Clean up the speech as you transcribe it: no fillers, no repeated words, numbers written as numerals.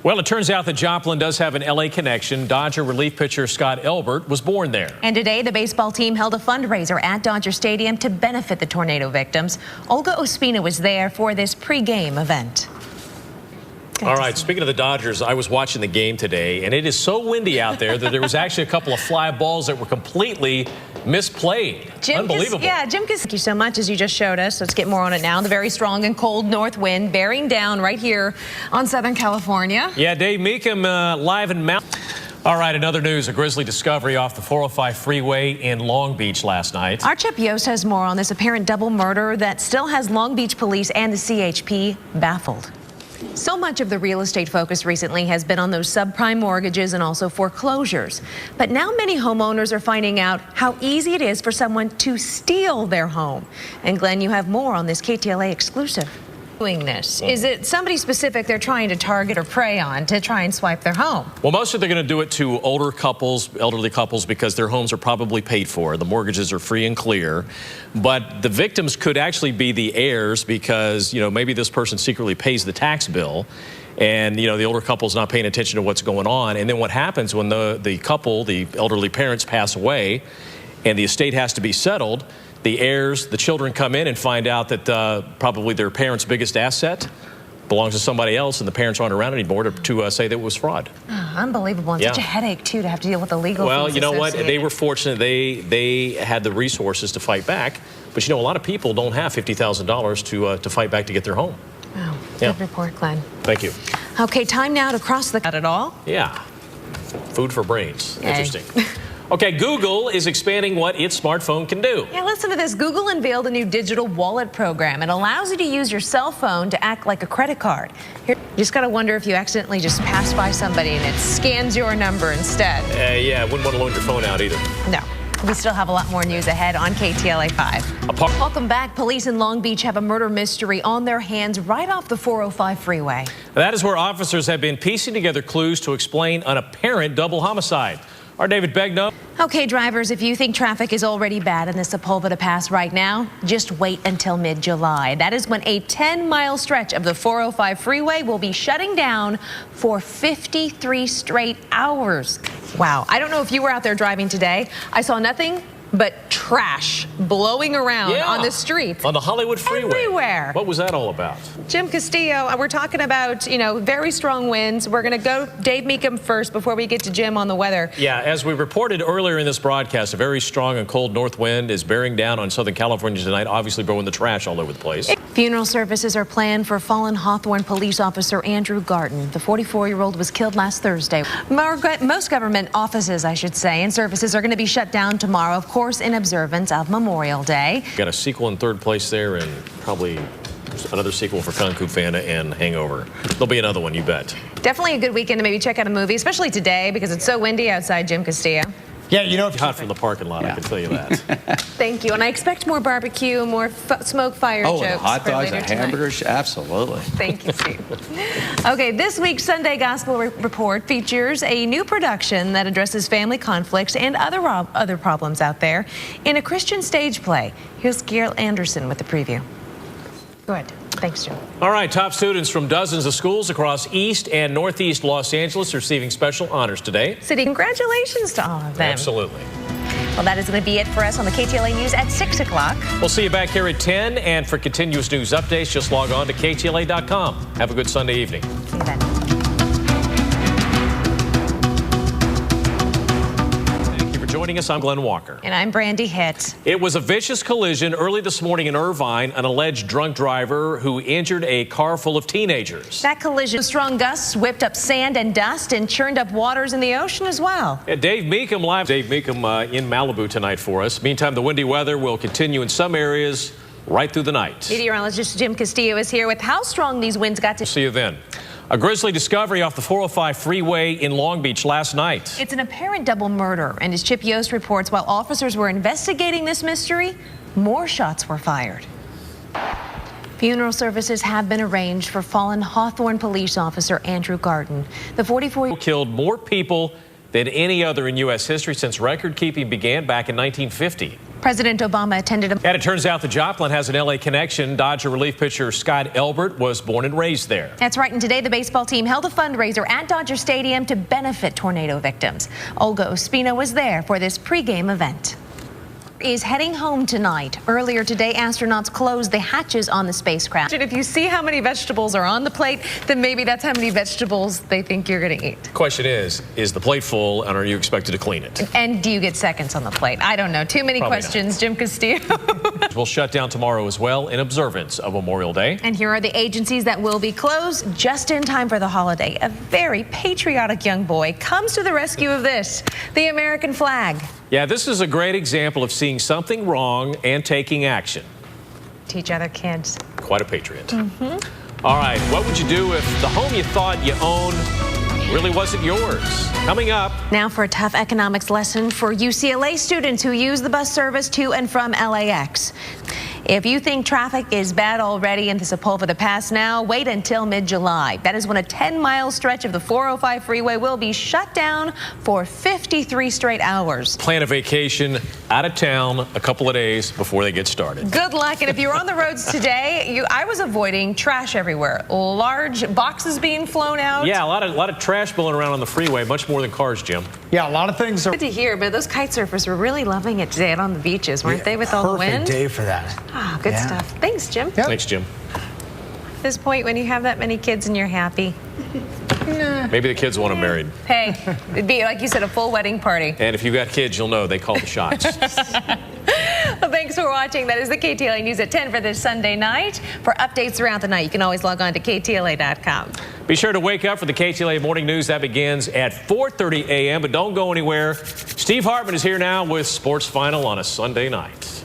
Well, it turns out that Joplin does have an LA connection. Dodger relief pitcher Scott Elbert was born there. And today, the baseball team held a fundraiser at Dodger Stadium to benefit the tornado victims. Olga Ospina was there for this pregame event. All right, speaking of the Dodgers, I was watching the game today, and it is so windy out there that there was actually a couple of fly balls that were completely misplayed. Unbelievable. Jim, thank you so much, as you just showed us. Let's get more on it now. The very strong and cold north wind bearing down right here on Southern California. Yeah, Dave Meekum live in Mount. All right, another news, a grisly discovery off the 405 freeway in Long Beach last night. Our Chip Yost has more on this apparent double murder that still has Long Beach police and the CHP baffled. So much of the real estate focus recently has been on those subprime mortgages and also foreclosures. But now many homeowners are finding out how easy it is for someone to steal their home. And Glenn, you have more on this KTLA exclusive. Doing this? Is it somebody specific they're trying to target or prey on to try and swipe their home? Well, mostly they're going to do it to older couples, elderly couples, because their homes are probably paid for. The mortgages are free and clear. But the victims could actually be the heirs because, you know, maybe this person secretly pays the tax bill and, you know, the older couple's not paying attention to what's going on. And then what happens when the couple, the elderly parents, pass away and the estate has to be settled, the heirs, the children come in and find out that probably their parents' biggest asset belongs to somebody else, and the parents aren't around anymore to say that it was fraud. Oh, unbelievable. And such a headache, too, to have to deal with the legal Well, fees you know what? associated. They were fortunate. They had the resources to fight back. But, you know, a lot of people don't have $50,000 to fight back to get their home. Wow. Good report, Glenn. Thank you. Okay, time now to cross the... Not at all? Yeah. Food for brains. Yay. Interesting. Okay, Google is expanding what its smartphone can do. Yeah, listen to this. Google unveiled a new digital wallet program. It allows you to use your cell phone to act like a credit card. Here, you just got to wonder if you accidentally just pass by somebody and it scans your number instead. Yeah, I wouldn't want to loan your phone out either. No. We still have a lot more news ahead on KTLA 5. Welcome back. Police in Long Beach have a murder mystery on their hands right off the 405 freeway. That is where officers have been piecing together clues to explain an apparent double homicide. Our David Begno. Okay, drivers, if you think traffic is already bad in the Sepulveda Pass right now, just wait until mid-July. That is when a 10-mile stretch of the 405 freeway will be shutting down for 53 straight hours. Wow. I don't know if you were out there driving today. I saw nothing but trash blowing around on the streets. On the Hollywood freeway. Everywhere. What was that all about? Jim Castillo, we're talking about, you know, very strong winds. We're going to go Dave Meekum first before we get to Jim on the weather. Yeah, as we reported earlier in this broadcast, a very strong and cold north wind is bearing down on Southern California tonight, obviously blowing the trash all over the place. Funeral services are planned for fallen Hawthorne police officer Andrew Garton. The 44-year-old was killed last Thursday. Most government offices, I should say, and services are going to be shut down tomorrow, of course, in observance of Memorial Day. Got a sequel in third place there, and probably another sequel for Kung Fu Panda and Hangover. There'll be another one, you bet. Definitely a good weekend to maybe check out a movie, especially today because it's so windy outside, Jim Castillo. Yeah, you know, it's hot from the parking lot, I can tell you that. Thank you. And I expect more barbecue, more smoke fire jokes. Oh, hot dogs and hamburgers? Tonight. Absolutely. Thank you, Steve. Okay, this week's Sunday Gospel Report features a new production that addresses family conflicts and other problems out there in a Christian stage play. Here's Gail Anderson with the preview. Go ahead. Thanks, Joe. All right, top students from dozens of schools across East and Northeast Los Angeles are receiving special honors today. City, congratulations to all of them. Absolutely. Well, that is going to be it for us on the KTLA News at 6 o'clock. We'll see you back here at 10, and for continuous news updates, just log on to KTLA.com. Have a good Sunday evening. See you then. Joining us, I'm Glenn Walker. And I'm Brandi Hitt. It was a vicious collision early this morning in Irvine. An alleged drunk driver who injured a car full of teenagers. That collision, strong gusts whipped up sand and dust and churned up waters in the ocean as well. Yeah, Dave Meekum live. Dave Meekum in Malibu tonight for us. Meantime, the windy weather will continue in some areas right through the night. Meteorologist Jim Castillo is here with how strong these winds got to. See you then. A grisly discovery off the 405 freeway in Long Beach last night. It's an apparent double murder, and as Chip Yost reports, while officers were investigating this mystery, more shots were fired. Funeral services have been arranged for fallen Hawthorne police officer Andrew Garton. The 44-year-old killed more people than any other in U.S. history since record keeping began back in 1950. President Obama attended a... And it turns out the Joplin has an LA connection. Dodger relief pitcher Scott Elbert was born and raised there. That's right. And today the baseball team held a fundraiser at Dodger Stadium to benefit tornado victims. Olga Ospina was there for this pregame event. Is heading home tonight. Earlier today, astronauts closed the hatches on the spacecraft. If you see how many vegetables are on the plate, then maybe that's how many vegetables they think you're going to eat. Question is the plate full, and are you expected to clean it? And do you get seconds on the plate? I don't know. Too many Probably questions, not. Jim Castillo. We'll shut down tomorrow as well in observance of Memorial Day. And here are the agencies that will be closed just in time for the holiday. A very patriotic young boy comes to the rescue of this, the American flag. Yeah, this is a great example of seeing something wrong and taking action. Teach other kids. Quite a patriot. All right, what would you do if the home you thought you owned really wasn't yours? Coming up. Now for a tough economics lesson for UCLA students who use the bus service to and from LAX. If you think traffic is bad already and this is a poll for the past now, wait until mid-July. That is when a 10-mile stretch of the 405 freeway will be shut down for 53 straight hours. Plan a vacation out of town a couple of days before they get started. Good luck. And if you're on the roads today, I was avoiding trash everywhere. Large boxes being flown out. Yeah, a lot of trash blowing around on the freeway, much more than cars, Jim. Yeah, a lot of things are... Good to hear, but those kite surfers were really loving it today out on the beaches, weren't they, with all the wind? Perfect day for that. Oh, good stuff. Thanks, Jim. Yep. Thanks, Jim. At this point, when you have that many kids and you're happy. Maybe the kids want them married. Hey, it'd be, like you said, a full wedding party. And if you've got kids, you'll know they call the shots. Well, thanks for watching. That is the KTLA News at 10 for this Sunday night. For updates throughout the night, you can always log on to KTLA.com. Be sure to wake up for the KTLA Morning News. That begins at 4:30 a.m., but don't go anywhere. Steve Hartman is here now with Sports Final on a Sunday night.